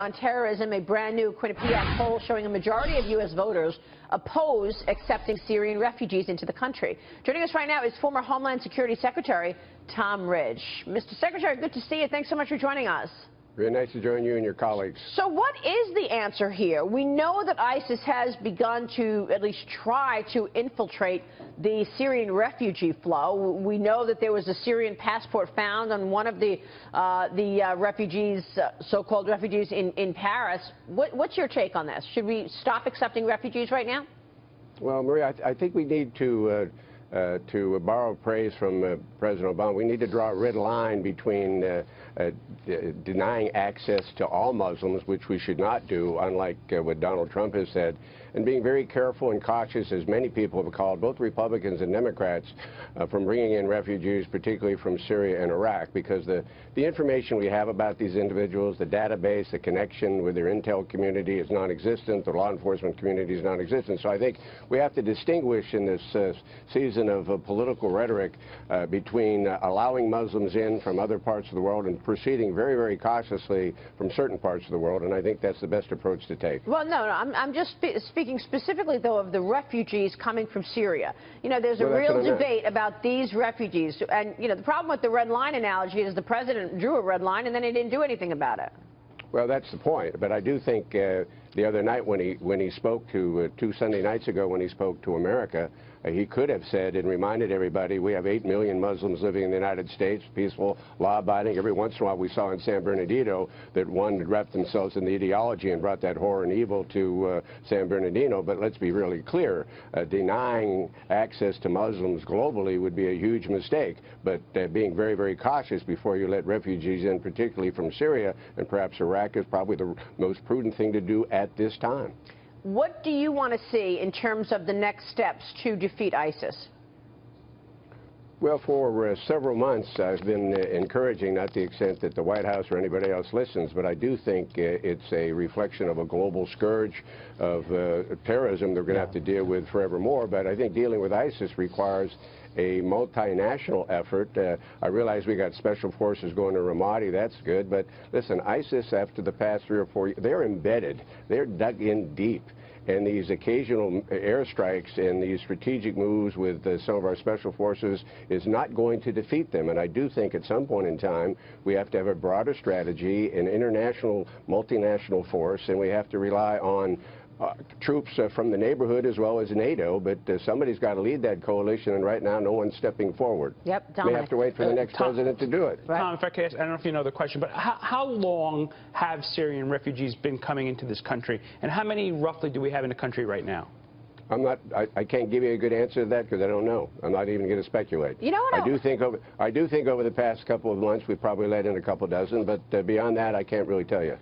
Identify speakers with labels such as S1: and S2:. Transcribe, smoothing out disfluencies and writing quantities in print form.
S1: On terrorism, a brand new Quinnipiac poll showing a majority of U.S. voters oppose accepting Syrian refugees into the country. Joining us right now is former Homeland Security Secretary Tom Ridge. Mr. Secretary, good to see you. Thanks so much for joining us.
S2: Very nice to join you and your colleagues.
S1: So what is the answer here? We know that ISIS has begun to at least try to infiltrate the Syrian refugee flow. We know that there was a Syrian passport found on one of the refugees, so-called refugees in Paris. What's your take on this? Should we stop accepting refugees right now?
S2: Well, Maria, I think we need to borrow praise from President Obama. We need to draw a red line between denying access to all Muslims, which we should not do, unlike what Donald Trump has said, and being very careful and cautious, as many people have called, both Republicans and Democrats, from bringing in refugees, particularly from Syria and Iraq, because the information we have about these individuals, the database, the connection with their intel community is non-existent, the law enforcement community is non-existent. So I think we have to distinguish in this season of political rhetoric between allowing Muslims in from other parts of the world and proceeding very, very cautiously from certain parts of the world, and I think that's the best approach to take.
S1: Well, no, I'm just speaking specifically, though, of the refugees coming from Syria. You know, there's a real debate about these refugees, and, you know, the problem with the red line analogy is the president drew a red line and then he didn't do anything about it.
S2: Well, that's the point, but I do think the other night when he spoke to, 2 Sunday nights ago when he spoke to America, he could have said and reminded everybody we have 8 million Muslims living in the United States, peaceful, law-abiding. Every once in a while we saw in San Bernardino that one wrapped themselves in the ideology and brought that horror and evil to San Bernardino. But let's be really clear, denying access to Muslims globally would be a huge mistake. But being very, very cautious before you let refugees in, particularly from Syria and perhaps Iraq, is probably the most prudent thing to do at this time.
S1: What do you want to see in terms of the next steps to defeat ISIS?
S2: Well, for several months, I've been encouraging, not the extent that the White House or anybody else listens, but I do think it's a reflection of a global scourge of terrorism they're going to have to deal with forevermore. But I think dealing with ISIS requires a multinational effort. I realize we got special forces going to Ramadi. That's good. But listen, ISIS, after the past 3 or 4 years, they're embedded. They're dug in deep. And these occasional airstrikes and these strategic moves with some of our special forces is not going to defeat them. And I do think at some point in time we have to have a broader strategy, an international, multinational force, and we have to rely on troops from the neighborhood as well as NATO, but somebody's got to lead that coalition, and right now no one's stepping forward.
S1: Yep,
S2: Dominic. May have to wait for the next president to do it.
S3: Right. Tom, if I could ask, I don't know if you know the question, but how long have Syrian refugees been coming into this country, and how many roughly do we have in the country right now?
S2: I can't give you a good answer to that because I don't know. I'm not even going to speculate.
S1: You know what?
S2: I do think over the past couple of months we've probably let in a couple dozen, but beyond that I can't really tell you.